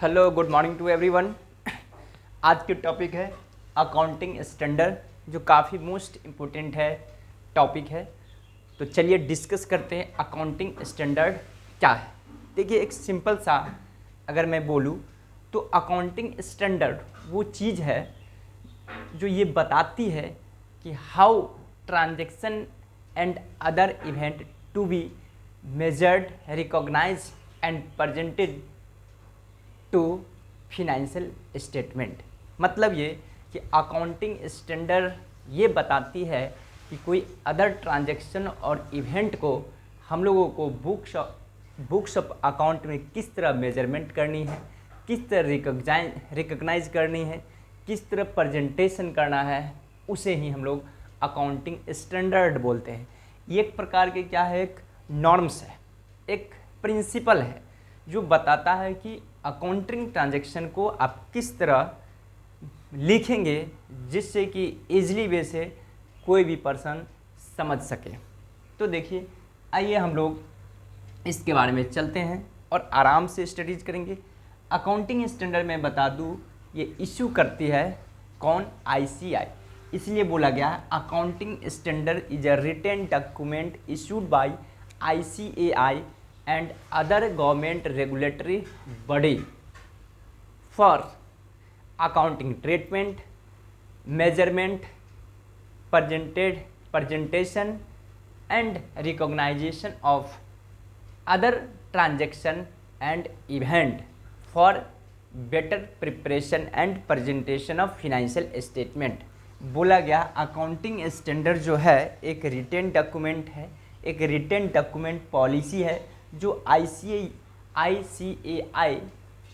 Hello, good morning to everyone. आज की topic है अकाउंटिंग स्टैंडर्ड, जो काफ़ी मोस्ट इम्पोर्टेंट है टॉपिक है। तो चलिए डिस्कस करते हैं अकाउंटिंग स्टैंडर्ड क्या है। देखिए, एक सिंपल सा अगर मैं बोलूँ तो अकाउंटिंग स्टैंडर्ड वो चीज़ है जो ये बताती है कि how transaction and other event to be measured, recognised and presented to financial statement. मतलब ये कि अकाउंटिंग स्टैंडर्ड ये बताती है कि कोई अदर ट्रांजैक्शन और इवेंट को हम लोगों को बुक्स ऑफ अकाउंट में किस तरह मेजरमेंट करनी है, किस तरह रिकॉग्नाइज करनी है, किस तरह प्रेजेंटेशन करना है, उसे ही हम लोग अकाउंटिंग स्टैंडर्ड बोलते हैं। ये एक प्रकार के क्या है, एक नॉर्म्स है, एक प्रिंसिपल है जो बताता है कि अकाउंटिंग ट्रांजैक्शन को आप किस तरह लिखेंगे जिससे कि ईजिली वे से कोई भी पर्सन समझ सके। तो देखिए, आइए हम लोग इसके बारे में चलते हैं और आराम से स्टडीज करेंगे। अकाउंटिंग स्टैंडर्ड में बता दूँ, ये इशू करती है कौन? ICAI। इसलिए बोला गया है accounting standard is a written document issued by ICAI and other government regulatory body for accounting treatment, measurement, presentation and recognition of other transaction and event for better preparation and presentation of financial statement। बोला गया accounting standard जो है एक retain document है, एक retain document policy है जो ICAI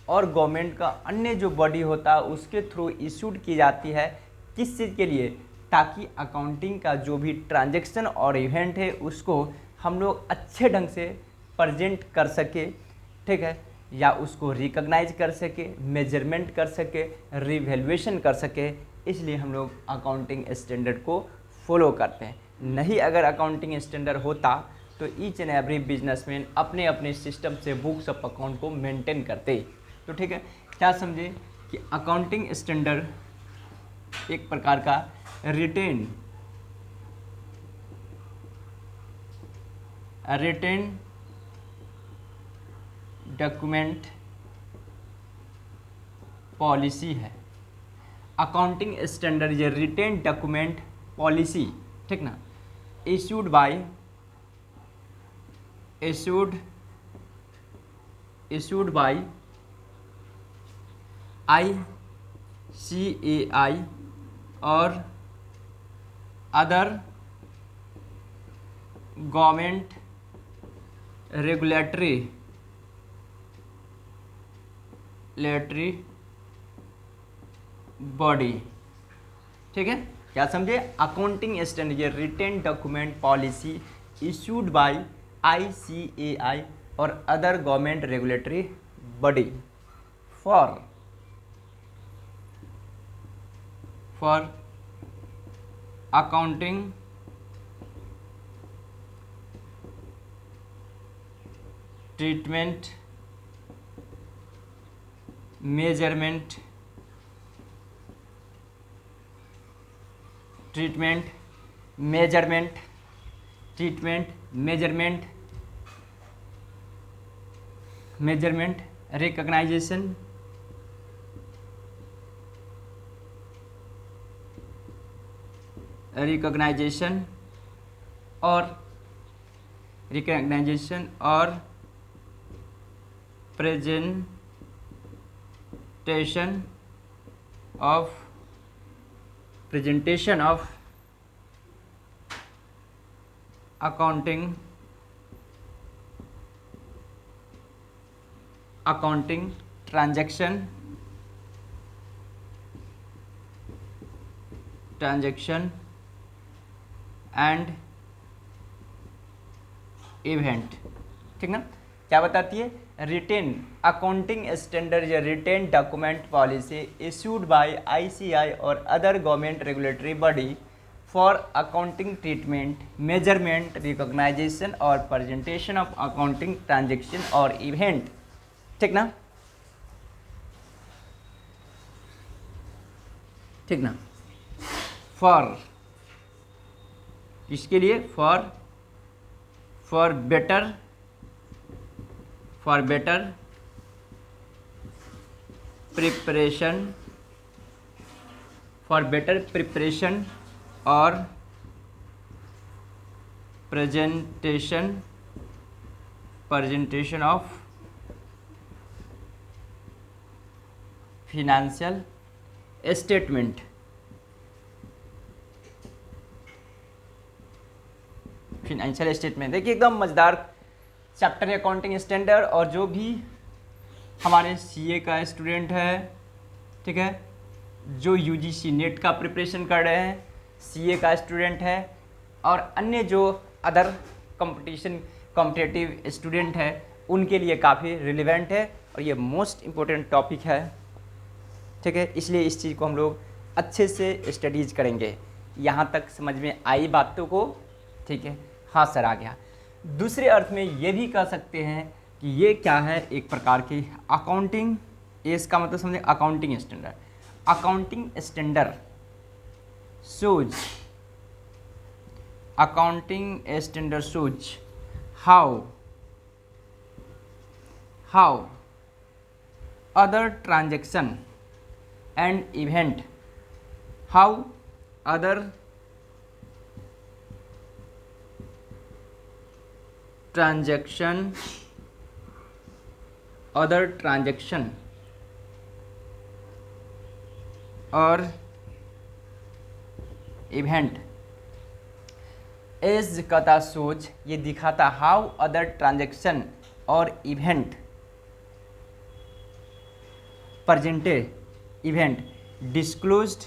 और गवर्नमेंट का अन्य जो बॉडी होता है उसके थ्रू इशूड की जाती है। किस चीज़ के लिए? ताकि अकाउंटिंग का जो भी ट्रांजैक्शन और इवेंट है उसको हम लोग अच्छे ढंग से प्रेजेंट कर सके, ठीक है, या उसको रिकॉग्नाइज कर सके, मेजरमेंट कर सके, रिवैल्यूएशन कर सके। इसलिए हम लोग अकाउंटिंग स्टैंडर्ड को फॉलो करते हैं। नहीं अगर अकाउंटिंग स्टैंडर्ड होता तो ईच एंड एवरी बिजनेसमैन अपने अपने सिस्टम से बुक्स ऑफ अकाउंट को मेंटेन करते। तो ठीक है, क्या समझे कि अकाउंटिंग स्टैंडर्ड एक प्रकार का रिटेन डॉक्यूमेंट पॉलिसी है। अकाउंटिंग स्टैंडर्ड ये रिटेन डॉक्यूमेंट पॉलिसी, ठीक ना, इशूड बाय ICAI और अदर गवर्नमेंट रेगुलेटरी बॉडी। ठीक है, क्या समझे? अकाउंटिंग स्टैंडर्ड ये written document policy issued by ICAI और other government regulatory body for accounting treatment, measurement, recognisation और presentation of accounting transaction and event. ठीक ना, क्या बताती है? रिटेन अकाउंटिंग स्टैंडर्ड या written document policy issued by ICAI और other government regulatory body for accounting treatment, measurement, recognisation और presentation of accounting transaction और इवेंट। ठीक ना, ठीक ना। फॉर, इसके लिए for better preparation, for better preparation और presentation of financial statement। Financial statement देखिए एकदम मज़ेदार चैप्टर है अकाउंटिंग स्टैंडर्ड। और जो भी हमारे सीए का स्टूडेंट है, ठीक है, जो यूजीसी नेट का प्रिपरेशन कर रहे हैं, सीए का स्टूडेंट है, और अन्य जो अदर कॉम्पिटिटिव स्टूडेंट है, उनके लिए काफ़ी रिलेवेंट है और ये मोस्ट इम्पोर्टेंट टॉपिक है, ठीक है। इसलिए इस चीज़ को हम लोग अच्छे से स्टडीज करेंगे। यहाँ तक समझ में आई बातों को, ठीक है। हाँ सर, आ गया। दूसरे अर्थ में ये भी कह सकते हैं कि ये क्या है, एक प्रकार की अकाउंटिंग, इसका मतलब समझे accounting standard. Accounting standard shows, accounting standard shows how other transaction and event, how other transaction और इवेंट एज कथा सोच, ये दिखाता हाउ अदर ट्रांजैक्शन और इवेंट प्रेजेंटेड इवेंट डिस्क्लोज्ड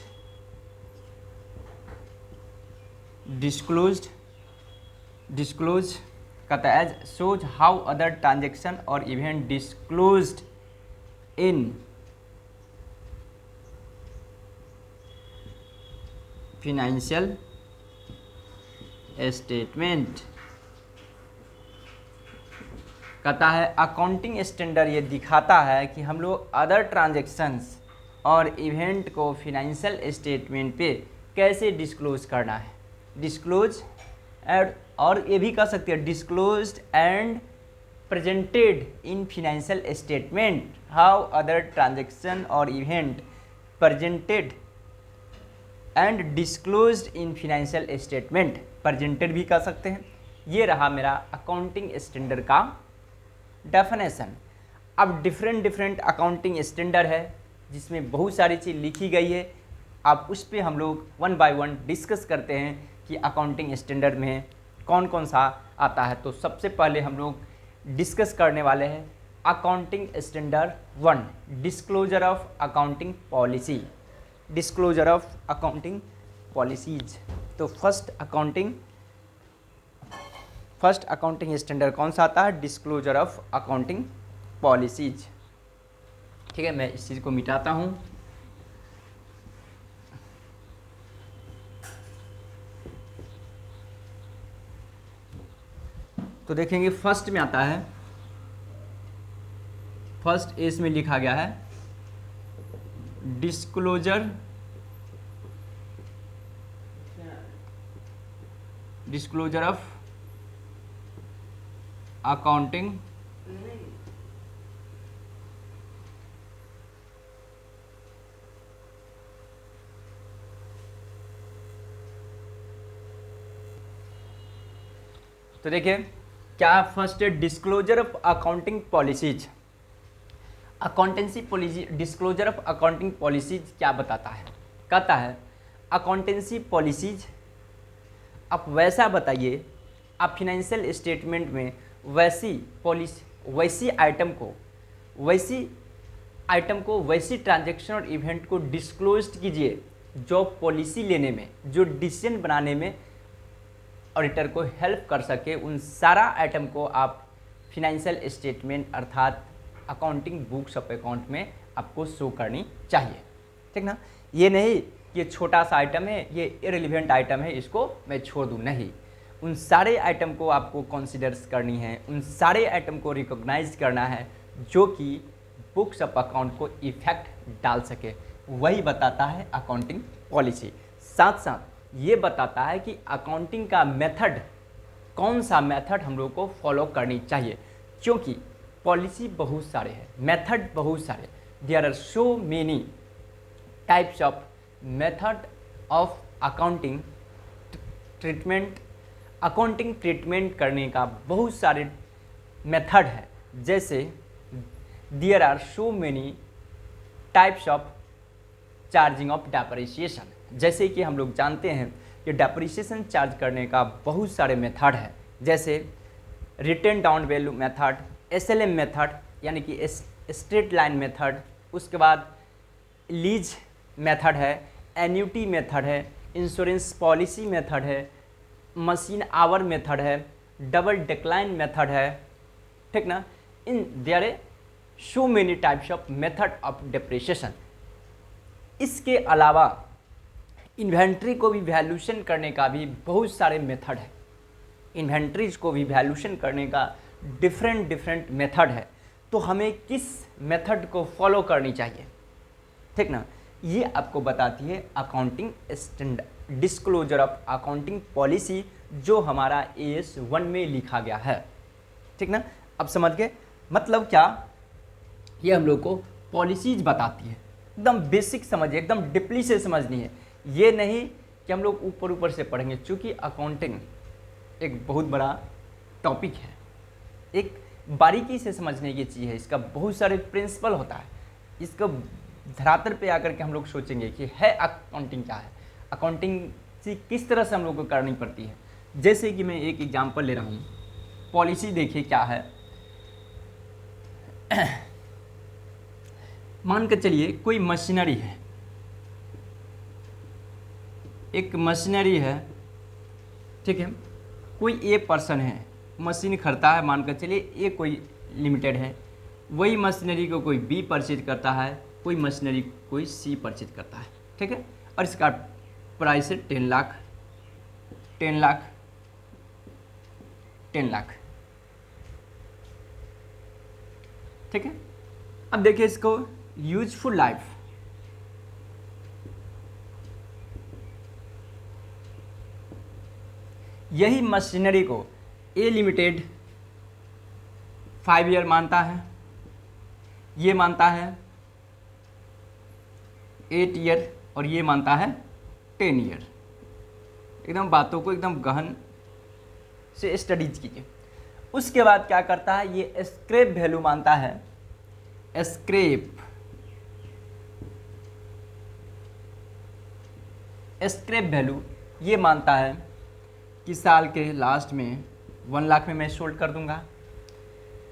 कहता एज सोच हाउ अदर ट्रांजैक्शन और event disclosed in financial statement. कहता है अकाउंटिंग स्टैंडर्ड ये दिखाता है कि हम लोग अदर ट्रांजैक्शंस और इवेंट को फाइनेंशियल स्टेटमेंट पे कैसे डिस्क्लोज करना है। डिस्क्लोज एंड, और ये भी कह सकते हैं disclosed and presented in financial statement, how other transaction और event presented and disclosed in financial statement, presented भी कह सकते हैं। ये रहा मेरा अकाउंटिंग स्टैंडर्ड का डेफिनेशन। अब डिफरेंट अकाउंटिंग स्टैंडर्ड है जिसमें बहुत सारी चीज़ लिखी गई है। अब उस पर हम लोग वन बाय वन डिस्कस करते हैं कि अकाउंटिंग स्टैंडर्ड में कौन कौन सा आता है। तो सबसे पहले हम लोग डिस्कस करने वाले हैं accounting standard 1, disclosure of accounting policy. Disclosure of accounting policies. तो फर्स्ट अकाउंटिंग स्टैंडर्ड कौन सा आता है? Disclosure of accounting policies. ठीक है, मैं इस चीज़ को मिटाता हूँ। तो देखेंगे फर्स्ट में आता है, फर्स्ट एस में लिखा गया है डिस्क्लोजर ऑफ अकाउंटिंग तो देखिए क्या first disclosure of accounting policies. Accountancy policy, disclosure of accounting policies क्या बताता है? कहता है अकाउंटेंसी पॉलिसीज आप वैसा बताइए, आप फिनेंशियल स्टेटमेंट में वैसी पॉलिसी, वैसी आइटम को वैसी ट्रांजैक्शन और इवेंट को डिस्क्लोज कीजिए जो पॉलिसी लेने में, जो डिसीजन बनाने में ऑडिटर को हेल्प कर सके। उन सारा आइटम को आप फिनेंशियल स्टेटमेंट अर्थात अकाउंटिंग बुक्स ऑफ अकाउंट में आपको शो करनी चाहिए। ठीक ना, ये नहीं कि ये छोटा सा आइटम है, ये इररिलेवेंट आइटम है, इसको मैं छोड़ दूँ, नहीं। उन सारे आइटम को आपको कंसिडर्स करनी है, उन सारे आइटम को रिकॉग्नाइज करना है जो कि बुक्स ऑफ अकाउंट को इफेक्ट डाल सके। वही बताता है अकाउंटिंग पॉलिसी। साथ साथ ये बताता है कि अकाउंटिंग का मेथड, कौन सा मेथड हम लोग को फॉलो करनी चाहिए, क्योंकि पॉलिसी बहुत सारे हैं, मेथड बहुत सारे, there are so many types of method of accounting treatment. Accounting treatment करने का बहुत सारे मेथड है, जैसे there are so many types of charging of depreciation. जैसे कि हम लोग जानते हैं कि डेप्रिसिएशन चार्ज करने का बहुत सारे मेथड है, जैसे written down value method, SLM method यानी कि स्ट्रेट लाइन मेथड, उसके बाद लीज मेथड है, एन्यूटी मेथड है, इंश्योरेंस पॉलिसी मेथड है, मशीन आवर मेथड है, डबल डिक्लाइन मेथड है, ठीक ना। इन there are so many types of method of depreciation. इसके अलावा इन्वेंट्री को भी वैल्यूएशन करने का भी बहुत सारे मेथड है। इन्वेंट्रीज को भी वैल्यूएशन करने का डिफरेंट मेथड है, तो हमें किस मेथड को फॉलो करनी चाहिए, ठीक ना। ये आपको बताती है accounting standard, disclosure of accounting policy, जो हमारा AS 1 में लिखा गया है, ठीक ना। अब समझ गए मतलब क्या, ये हम लोग को पॉलिसीज बताती है, एकदम बेसिक समझिए, एकदम डीपली से समझनी है। ये नहीं कि हम लोग ऊपर से पढ़ेंगे, क्योंकि अकाउंटिंग एक बहुत बड़ा टॉपिक है, एक बारीकी से समझने की चीज़ है, इसका बहुत सारे प्रिंसिपल होता है। इसको धरातल पे आकर के हम लोग सोचेंगे कि है अकाउंटिंग क्या है, अकाउंटिंग से किस तरह से हम लोग को करनी पड़ती है। जैसे कि मैं एक एग्जांपल ले रहा हूँ, पॉलिसी देखिए क्या है। मान कर चलिए कोई मशीनरी है, एक मशीनरी है, ठीक है। कोई ए पर्सन है, मशीन खरीदता है, मान कर चलिए ए कोई लिमिटेड है, वही मशीनरी को कोई बी परचेज करता है, कोई मशीनरी कोई सी परचेज करता है, ठीक है। और इसका प्राइस है 10 लाख, 10 लाख, 10 लाख, ठीक है। अब देखिए इसको यूजफुल लाइफ, यही मशीनरी को ए लिमिटेड 5 ईयर मानता है, ये मानता है 8 ईयर और ये मानता है 10 ईयर। एकदम बातों को एकदम गहन से स्टडीज कीजिए। उसके बाद क्या करता है, ये स्क्रैप वैल्यू मानता है, स्क्रैप वैल्यू ये मानता है कि साल के लास्ट में 1 लाख में मैं सोल्ड कर दूंगा,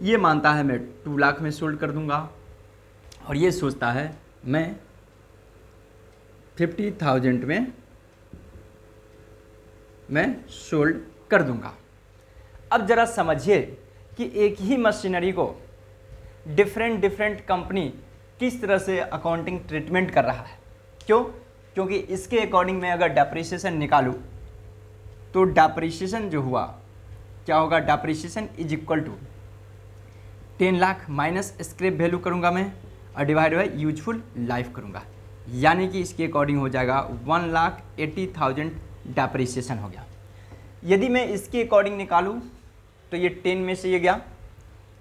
ये मानता है मैं 2 लाख में सोल्ड कर दूंगा, और ये सोचता है मैं 50,000 में मैं सोल्ड कर दूंगा। अब ज़रा समझिए कि एक ही मशीनरी को डिफरेंट कंपनी किस तरह से अकाउंटिंग ट्रीटमेंट कर रहा है। क्यों? क्योंकि इसके अकॉर्डिंग मैं अगर डेप्रिसिएशन निकालूँ तो डेप्रिसिएशन जो हुआ क्या होगा, depreciation is equal to 10 lakh minus scrap value करूँगा मैं और डिवाइड बाय यूजफुल लाइफ करूँगा, यानी कि इसके अकॉर्डिंग हो जाएगा 1,80,000 डेप्रिसिएशन हो गया। यदि मैं इसके अकॉर्डिंग निकालूँ तो ये 10 में से ये गया,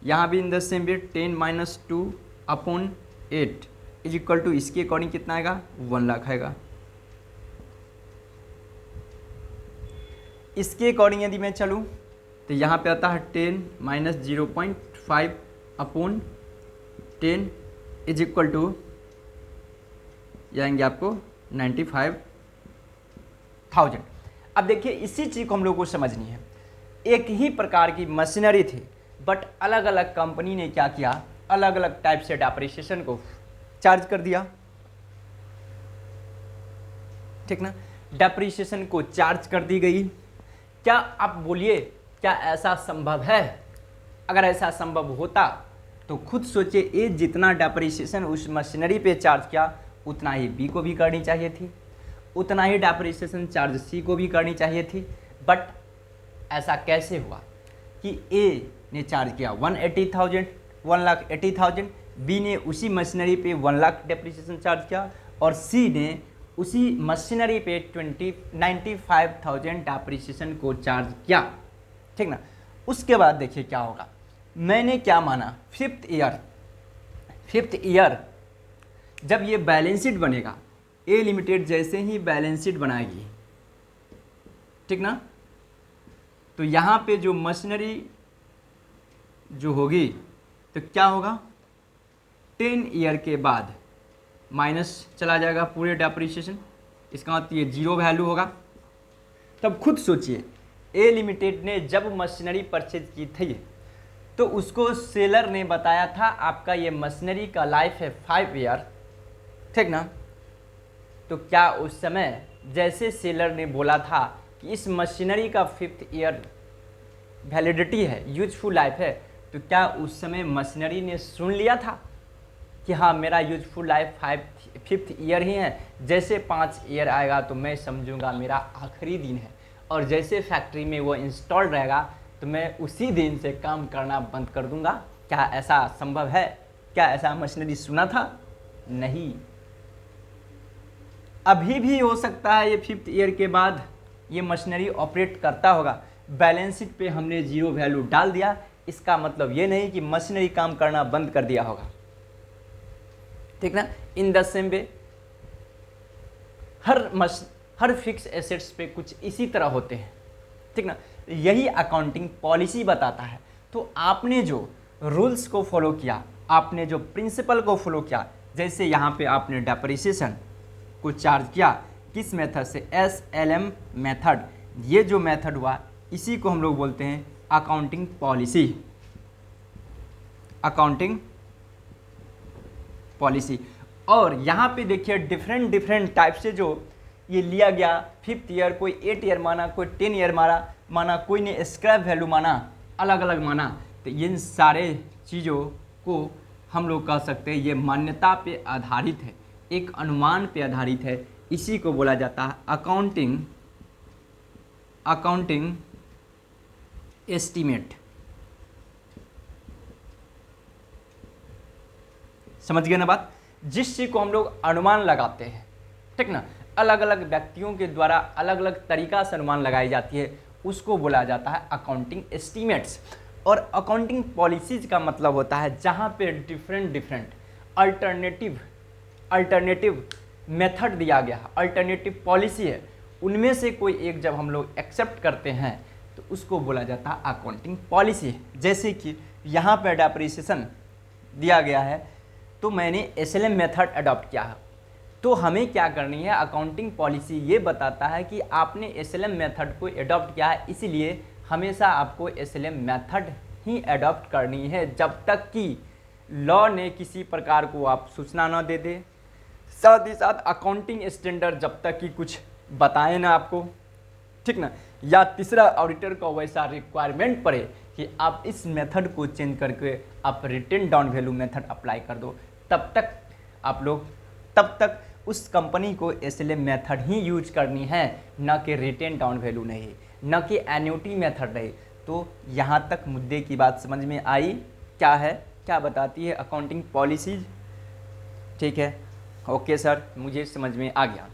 यहाँ भी in the same way 10 minus 2 upon 8 is equal to इसके अकॉर्डिंग कितना आएगा, 1 लाख आएगा। इसके अकॉर्डिंग यदि मैं चलूँ तो यहाँ पे आता है 10 minus 0.5 upon 10 is equal to जाएंगे आपको 95,000। अब देखिए इसी चीज़ को हम लोग को समझनी है। एक ही प्रकार की मशीनरी थी बट अलग अलग कंपनी ने क्या किया, अलग अलग टाइप से डेप्रिसिएशन को चार्ज कर दिया, ठीक ना। डेप्रिसिएशन को चार्ज कर दी गई। क्या आप बोलिए क्या ऐसा संभव है? अगर ऐसा संभव होता तो खुद सोचिए, ए जितना डेप्रिसिएशन उस मशीनरी पे चार्ज किया उतना ही बी को भी करनी चाहिए थी, उतना ही डेप्रिसिएशन चार्ज सी को भी करनी चाहिए थी। बट ऐसा कैसे हुआ कि ए ने चार्ज किया 1,80,000, बी ने उसी मशीनरी पे 1 लाख डेप्रिसिएशन चार्ज किया और सी ने उसी मशीनरी पे 95,000 डेप्रिसिएशन को चार्ज किया, ठीक ना। उसके बाद देखिए क्या होगा, मैंने क्या माना, फिफ्थ ईयर जब ये बैलेंस शीट बनेगा, ए लिमिटेड जैसे ही बैलेंस शीट बनाएगी, ठीक ना, तो यहाँ पे जो मशीनरी जो होगी तो क्या होगा, 10 ईयर के बाद माइनस चला जाएगा पूरे डेप्रिसिएशन, इसका मतलब ये जीरो वैल्यू होगा। तब खुद सोचिए, ए लिमिटेड ने जब मशीनरी परचेज की थी तो उसको सेलर ने बताया था आपका ये मशीनरी का लाइफ है 5 ईयर, ठीक ना। तो क्या उस समय जैसे सेलर ने बोला था कि इस मशीनरी का 5th ईयर वैलिडिटी है, यूजफुल लाइफ है, तो क्या उस समय मशीनरी ने सुन लिया था कि हाँ मेरा यूजफुल लाइफ 5th ईयर ही है, जैसे 5 ईयर आएगा तो मैं समझूंगा मेरा आखिरी दिन है, और जैसे फैक्ट्री में वो इंस्टॉल रहेगा तो मैं उसी दिन से काम करना बंद कर दूंगा? क्या ऐसा संभव है? क्या ऐसा मशीनरी सुना था? नहीं। अभी भी हो सकता है ये 5th ईयर के बाद ये मशीनरी ऑपरेट करता होगा, बैलेंस शीट पे हमने जीरो वैल्यू डाल दिया, इसका मतलब ये नहीं कि मशीनरी काम करना बंद कर दिया होगा, ठीक ना। इन the same way her fix assets पे कुछ इसी तरह होते हैं, ठीक ना। यही अकाउंटिंग पॉलिसी बताता है। तो आपने जो रूल्स को फॉलो किया, आपने जो प्रिंसिपल को फॉलो किया, जैसे यहाँ पे आपने डेप्रिसिएशन को चार्ज किया किस मेथड से, SLM मेथड, ये जो मेथड हुआ इसी को हम लोग बोलते हैं अकाउंटिंग पॉलिसी, अकाउंटिंग पॉलिसी। और यहाँ पे देखिए डिफरेंट टाइप से जो ये लिया गया, 5th ईयर, कोई 8 ईयर माना, कोई 10 ईयर माना, कोई ने स्क्रैप वैल्यू माना, अलग अलग माना। तो इन सारे चीज़ों को हम लोग कह सकते हैं ये मान्यता पे आधारित है, एक अनुमान पे आधारित है, इसी को बोला जाता है अकाउंटिंग एस्टीमेट। समझ गए ना बात? जिस चीज को हम लोग अनुमान लगाते हैं, ठीक ना, अलग अलग व्यक्तियों के द्वारा अलग अलग तरीका से अनुमान लगाई जाती है, उसको बोला जाता है अकाउंटिंग एस्टीमेट्स। और अकाउंटिंग पॉलिसीज का मतलब होता है जहाँ पे डिफरेंट अल्टरनेटिव मेथड दिया गया, अल्टरनेटिव पॉलिसी है, उनमें से कोई एक जब हम लोग एक्सेप्ट करते हैं तो उसको बोला जाता है अकाउंटिंग पॉलिसी। जैसे कि यहाँ पर डेप्रिसिएशन दिया गया है तो मैंने SLM मेथड अडॉप्ट किया है, तो हमें क्या करनी है, अकाउंटिंग पॉलिसी ये बताता है कि आपने SLM मेथड को अडॉप्ट किया है, इसीलिए हमेशा आपको SLM मेथड ही अडॉप्ट करनी है जब तक कि लॉ ने किसी प्रकार को आप सूचना ना दे दे, साथ ही साथ अकाउंटिंग स्टैंडर्ड जब तक कि कुछ बताए ना आपको, ठीक ना, या तीसरा ऑडिटर का वैसा रिक्वायरमेंट पड़े कि आप इस मेथड को चेंज करके आप written down value method apply कर दो, तब तक उस कंपनी को SLM मेथड ही यूज करनी है, न कि रिटेन डाउन वैल्यू नहीं, न कि एन्युटी मेथड नहीं। तो यहाँ तक मुद्दे की बात समझ में आई? क्या है, क्या बताती है अकाउंटिंग पॉलिसीज? ठीक है, ओके सर, मुझे समझ में आ गया।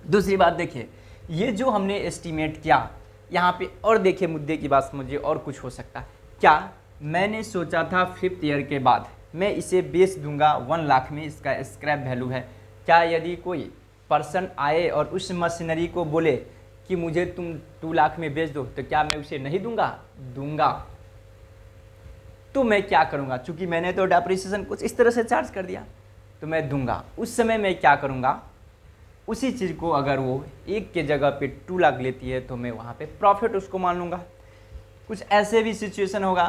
दूसरी बात देखिए, ये जो हमने एस्टीमेट किया यहाँ पे, और देखिए मुद्दे की बात समझिए, और कुछ हो सकता है क्या, मैंने सोचा था 5th ईयर के बाद मैं इसे बेच दूंगा 1 लाख में, इसका स्क्रैप वैल्यू है। क्या यदि कोई पर्सन आए और उस मशीनरी को बोले कि मुझे तुम 2 लाख में बेच दो, तो क्या मैं उसे नहीं दूंगा? तो मैं क्या करूँगा, चूँकि मैंने तो डेप्रिसिएशन कुछ इस तरह से चार्ज कर दिया, तो मैं दूंगा। उस समय मैं क्या करूँगा, उसी चीज़ को अगर वो 1 के जगह पे 2 लाख लेती है तो मैं वहाँ पे प्रॉफिट उसको मान लूँगा। कुछ ऐसे भी सिचुएशन होगा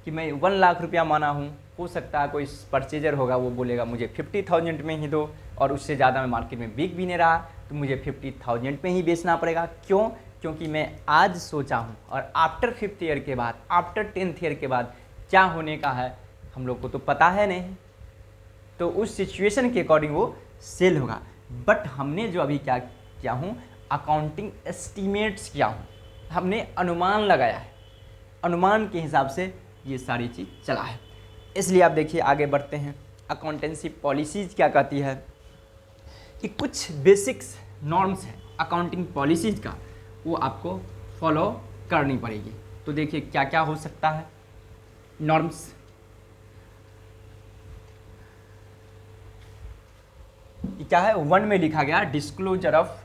कि मैं 1 लाख रुपया माना हूँ, हो सकता है कोई परचेजर होगा वो बोलेगा मुझे 50,000 में ही दो, और उससे ज़्यादा मैं मार्केट में बिक भी नहीं रहा, तो मुझे 50,000 में ही बेचना पड़ेगा। क्यों? क्योंकि मैं आज सोचा हूँ, और आफ्टर 5th ईयर के बाद, आफ्टर 10th ईयर के बाद क्या होने का है हम लोग को तो पता है नहीं, तो उस सिचुएशन के अकॉर्डिंग वो सेल होगा। बट हमने जो अभी क्या किया हूँ, अकाउंटिंग एस्टीमेट्स किया हूँ, हमने अनुमान लगाया है, अनुमान के हिसाब से ये सारी चीज़ चला है। इसलिए आप देखिए आगे बढ़ते हैं, अकाउंटेंसी पॉलिसीज क्या कहती है कि कुछ बेसिक्स नॉर्म्स है अकाउंटिंग पॉलिसीज का, वो आपको फॉलो करनी पड़ेगी। तो देखिए क्या क्या हो सकता है नॉर्म्स। क्या है, 1 में लिखा गया डिस्क्लोजर ऑफ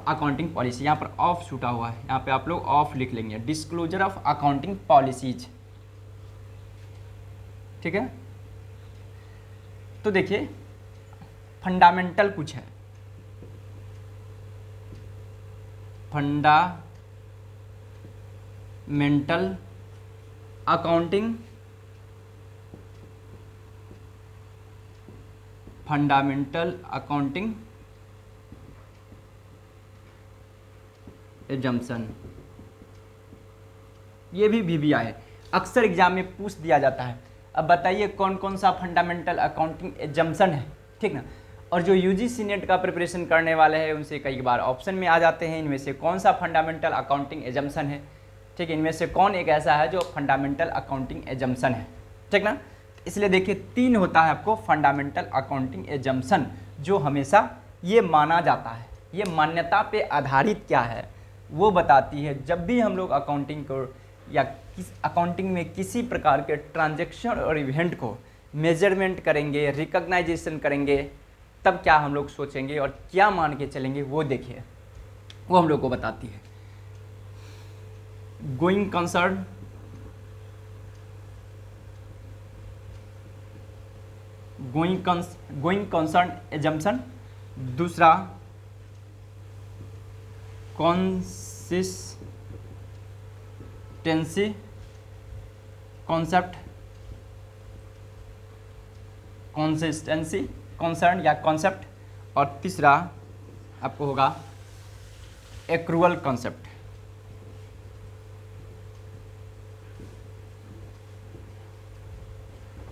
अकाउंटिंग पॉलिसी। यहाँ पर ऑफ छूटा हुआ है, यहाँ पे आप लोग ऑफ लिख लेंगे, डिस्क्लोजर ऑफ अकाउंटिंग पॉलिसीज। ठीक है, तो देखिए फंडामेंटल कुछ है, फंडामेंटल अकाउंटिंग एजम्पशन, ये भी VBI है, अक्सर एग्जाम में पूछ दिया जाता है। अब बताइए कौन कौन सा फंडामेंटल अकाउंटिंग एजम्पशन है, ठीक ना। और जो UGC नेट का प्रिपरेशन करने वाले हैं उनसे कई बार ऑप्शन में आ जाते हैं, इनमें से कौन सा फंडामेंटल अकाउंटिंग एजम्पशन है, ठीक है, इनमें से कौन एक ऐसा है जो फंडामेंटल अकाउंटिंग एजम्पशन है, ठीक ना। इसलिए देखिए 3 होता है आपको फंडामेंटल अकाउंटिंग एजम्पशन, जो हमेशा ये माना जाता है, ये मान्यता पे आधारित क्या है वो बताती है। जब भी हम लोग अकाउंटिंग को या अकाउंटिंग में किसी प्रकार के ट्रांजैक्शन और इवेंट को मेजरमेंट करेंगे, रिकॉग्नाइजेशन करेंगे, तब क्या हम लोग सोचेंगे और क्या मान के चलेंगे, वो देखिए वो हम लोग को बताती है। गोइंग कंसर्न एजम्पशन, दूसरा कंसिस्टेंसी कंसर्न या कॉन्सेप्ट, और तीसरा आपको होगा एक्रूअल कॉन्सेप्ट।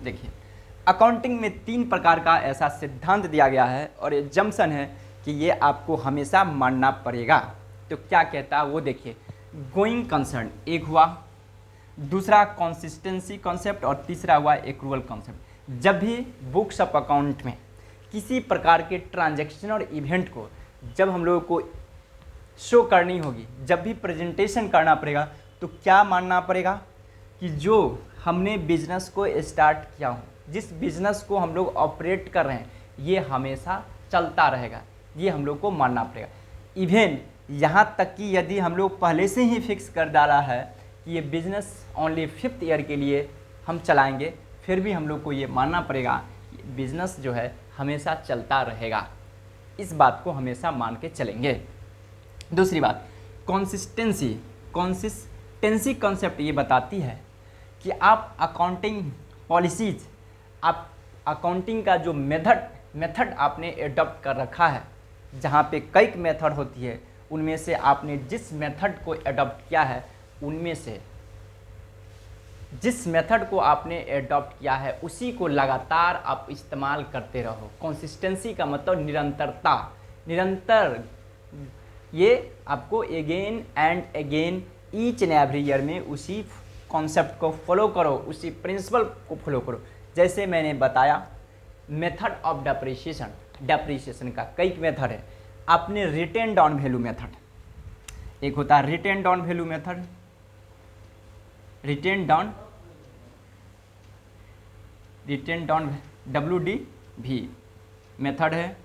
देखिए अकाउंटिंग में 3 प्रकार का ऐसा सिद्धांत दिया गया है और एजम्पशन है कि ये आपको हमेशा मानना पड़ेगा। तो क्या कहता है वो देखिए, गोइंग कंसर्न एक हुआ, दूसरा कंसिस्टेंसी कॉन्सेप्ट और तीसरा हुआ एक्रूअल कॉन्सेप्ट। जब भी बुक्स ऑफ अकाउंट में किसी प्रकार के ट्रांजैक्शन और इवेंट को जब हम लोगों को शो करनी होगी, जब भी प्रेजेंटेशन करना पड़ेगा, तो क्या मानना पड़ेगा कि जो हमने बिजनेस को स्टार्ट किया हो, जिस बिजनेस को हम लोग ऑपरेट कर रहे हैं, ये हमेशा चलता रहेगा, ये हम लोग को मानना पड़ेगा। इवन यहाँ तक कि यदि हम लोग पहले से ही फिक्स कर डाला है कि ये बिजनेस ओनली 5th ईयर के लिए हम चलाएंगे, फिर भी हम लोग को ये मानना पड़ेगा कि बिजनेस जो है हमेशा चलता रहेगा, इस बात को हमेशा मान के चलेंगे। दूसरी बात कंसिस्टेंसी कॉन्सेप्ट ये बताती है कि आप अकाउंटिंग पॉलिसीज, आप अकाउंटिंग का जो मेथड आपने एडॉप्ट कर रखा है, जहाँ पे कई मेथड होती है, उनमें से आपने जिस मेथड को एडॉप्ट किया है, उनमें से जिस मेथड को आपने एडॉप्ट किया है उसी को लगातार आप इस्तेमाल करते रहो। कंसिस्टेंसी का मतलब निरंतरता, निरंतर ये आपको again and again each and every year में उसी कॉन्सेप्ट को फॉलो करो, उसी प्रिंसिपल को फॉलो करो। जैसे मैंने बताया मेथड ऑफ डेप्रिसिएशन का कई मेथड है। आपने रिटेन डाउन वैल्यू मेथड, एक होता है written down value method, written down WDV method है।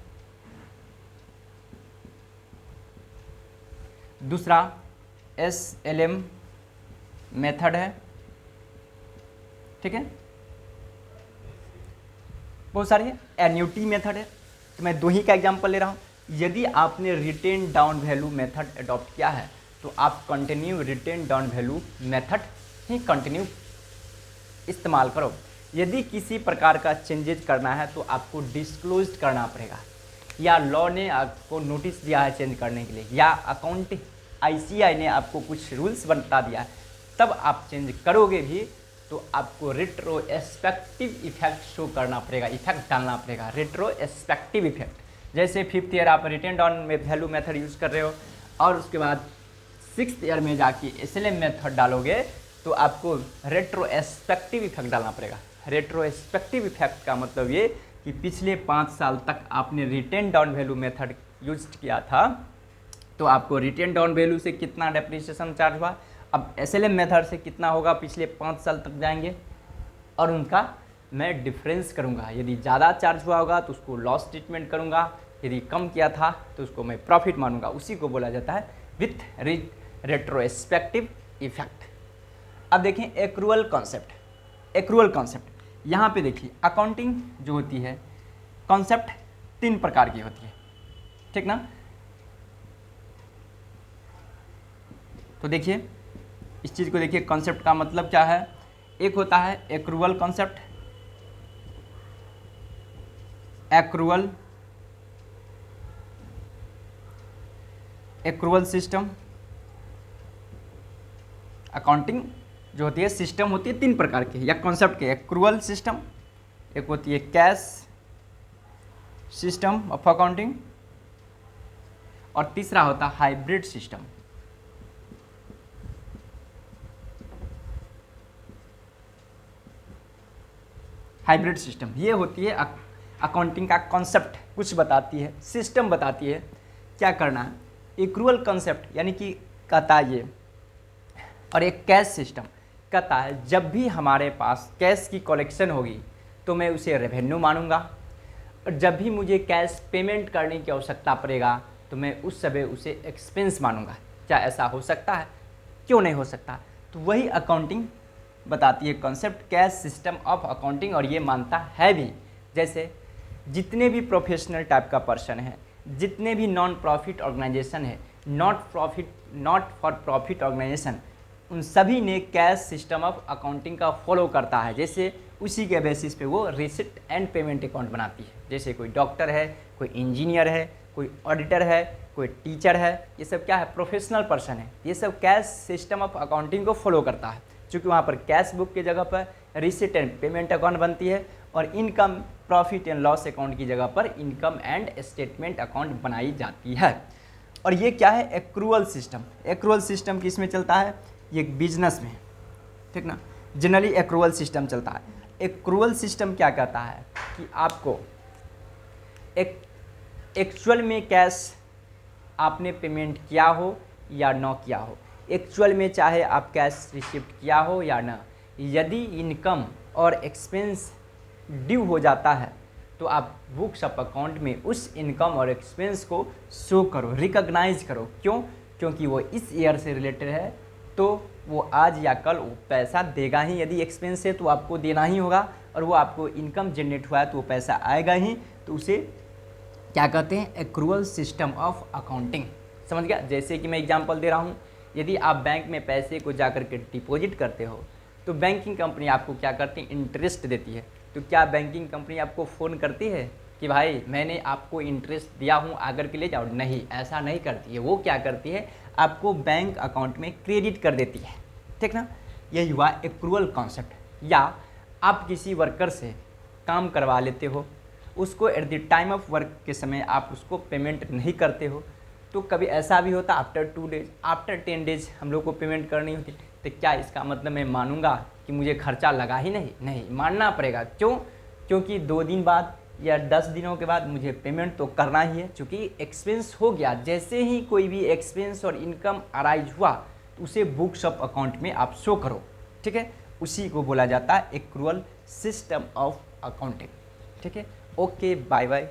दूसरा SLM मेथड है, ठीक है, बहुत सारी है। एन्युटी मेथड है, तो मैं 2 ही का एग्जांपल ले रहा हूँ। यदि आपने written down value method adopt किया है तो आप continue written down value method ही कंटिन्यू इस्तेमाल करो। यदि किसी प्रकार का चेंजेज करना है तो आपको डिस्क्लोज करना पड़ेगा, या लॉ ने आपको नोटिस दिया है चेंज करने के लिए, या अकाउंट ICI ने आपको कुछ रूल्स बता दिया है, तब आप चेंज करोगे भी तो आपको रेट्रोस्पेक्टिव इफेक्ट शो करना पड़ेगा, इफेक्ट डालना पड़ेगा, रेट्रोस्पेक्टिव इफेक्ट। जैसे 5th ईयर आप written down value method use कर रहे हो और उसके बाद 6th ईयर में जाके SLM मेथड डालोगे तो आपको रेट्रोस्पेक्टिव इफेक्ट डालना पड़ेगा। रेट्रोस्पेक्टिव इफेक्ट का मतलब ये कि पिछले 5 साल तक आपने written down value method use किया था, तो आपको रिटेन डाउन वैल्यू से कितना डेप्रिसिएशन चार्ज हुआ, अब एसएलएम मेथड से कितना होगा, पिछले 5 साल तक जाएंगे और उनका मैं डिफरेंस करूंगा। यदि ज़्यादा चार्ज हुआ होगा तो उसको लॉस ट्रीटमेंट करूंगा, यदि कम किया था तो उसको मैं प्रॉफिट मानूंगा। उसी को बोला जाता है विथ रेट्रोस्पेक्टिव इफेक्ट। अब देखें एक्रूअल कॉन्सेप्ट। एक्रूअल कॉन्सेप्ट यहाँ पे देखिए, अकाउंटिंग जो होती है कॉन्सेप्ट 3 प्रकार की होती है, ठीक ना। तो देखिए इस चीज़ को देखिए, कॉन्सेप्ट का मतलब क्या है। एक होता है accrual concept, accrual system. Accounting जो होती है सिस्टम होती है 3 प्रकार के या कॉन्सेप्ट के, एक्रूअल सिस्टम, एक होती है कैश सिस्टम ऑफ अकाउंटिंग, और तीसरा होता है हाइब्रिड सिस्टम। हाइब्रिड सिस्टम ये होती है अकाउंटिंग का कॉन्सेप्ट कुछ बताती है, सिस्टम बताती है क्या करना है। एक्रूअल कॉन्सेप्ट यानी कि कहता है ये, और एक कैश सिस्टम कहता है जब भी हमारे पास कैश की कलेक्शन होगी तो मैं उसे रेवेन्यू मानूंगा, और जब भी मुझे कैश पेमेंट करने की आवश्यकता पड़ेगा तो मैं उस समय उसे एक्सपेंस मानूंगा। क्या ऐसा हो सकता है? क्यों नहीं हो सकता? तो वही अकाउंटिंग बताती है concept cash system of accounting, और ये मानता है भी। जैसे जितने भी प्रोफेशनल टाइप का पर्सन है, जितने भी नॉन प्रॉफिट ऑर्गेनाइजेशन है, नॉट फॉर प्रॉफिट ऑर्गेनाइजेशन, उन सभी ने कैश सिस्टम ऑफ अकाउंटिंग का फॉलो करता है। जैसे उसी के बेसिस पे वो रिसिप्ट एंड पेमेंट अकाउंट बनाती है। जैसे कोई डॉक्टर है, कोई इंजीनियर है, कोई ऑडिटर है, कोई टीचर है, ये सब क्या है, प्रोफेशनल पर्सन है, ये सब कैश सिस्टम ऑफ अकाउंटिंग को फॉलो करता है। क्योंकि वहाँ पर कैश बुक की जगह पर रिसिप्ट एंड पेमेंट अकाउंट बनती है, और income profit and loss account की जगह पर इनकम एंड स्टेटमेंट अकाउंट बनाई जाती है। और ये क्या है, एक्रूअल सिस्टम। एक्रूअल सिस्टम किस में चलता है, ये बिजनेस में, ठीक ना, जनरली एक्रूअल सिस्टम चलता है। एक्रूअल सिस्टम क्या कहता है कि आपको एक्चुअल में कैश आपने पेमेंट किया हो या न किया हो, एक्चुअल में चाहे आप कैश रिसिप्ट किया हो या न, यदि इनकम और एक्सपेंस ड्यू हो जाता है तो आप बुक्स ऑफ अकाउंट में उस इनकम और एक्सपेंस को शो करो, रिकॉग्नाइज करो। क्यों? क्योंकि वो इस ईयर से रिलेटेड है, तो वो आज या कल वो पैसा देगा ही। यदि एक्सपेंस है तो आपको देना ही होगा, और वो आपको इनकम जनरेट हुआ है तो वो पैसा आएगा ही। तो उसे क्या कहते हैं, एक्रूअल सिस्टम ऑफ अकाउंटिंग। समझ गया? जैसे कि मैं एग्जांपल दे रहा हूँ, यदि आप बैंक में पैसे को जाकर के डिपॉजिट करते हो तो बैंकिंग कंपनी आपको क्या करती है, इंटरेस्ट देती है। तो क्या बैंकिंग कंपनी आपको फ़ोन करती है कि भाई मैंने आपको इंटरेस्ट दिया हूँ आकर के ले जाओ? नहीं, ऐसा नहीं करती है। वो क्या करती है, आपको बैंक अकाउंट में क्रेडिट कर देती है, ठीक ना। यही हुआ एक्रूअल कॉन्सेप्ट। या आप किसी वर्कर से काम करवा लेते हो, उसको at the time of work के समय आप उसको पेमेंट नहीं करते हो, तो कभी ऐसा भी होता आफ्टर 2 डेज, आफ्टर 10 डेज हम लोग को पेमेंट करनी होती। तो क्या इसका मतलब मैं मानूंगा कि मुझे खर्चा लगा ही नहीं? नहीं, मानना पड़ेगा। क्यों? क्योंकि 2 दिन बाद या 10 दिनों के बाद मुझे पेमेंट तो करना ही है, क्योंकि एक्सपेंस हो गया। जैसे ही कोई भी एक्सपेंस और इनकम अराइज हुआ तो उसे बुक्स ऑफ अकाउंट में आप शो करो, ठीक है। उसी को बोला जाता है एक्रूअल सिस्टम ऑफ अकाउंटिंग, ठीक है। Okay, bye bye.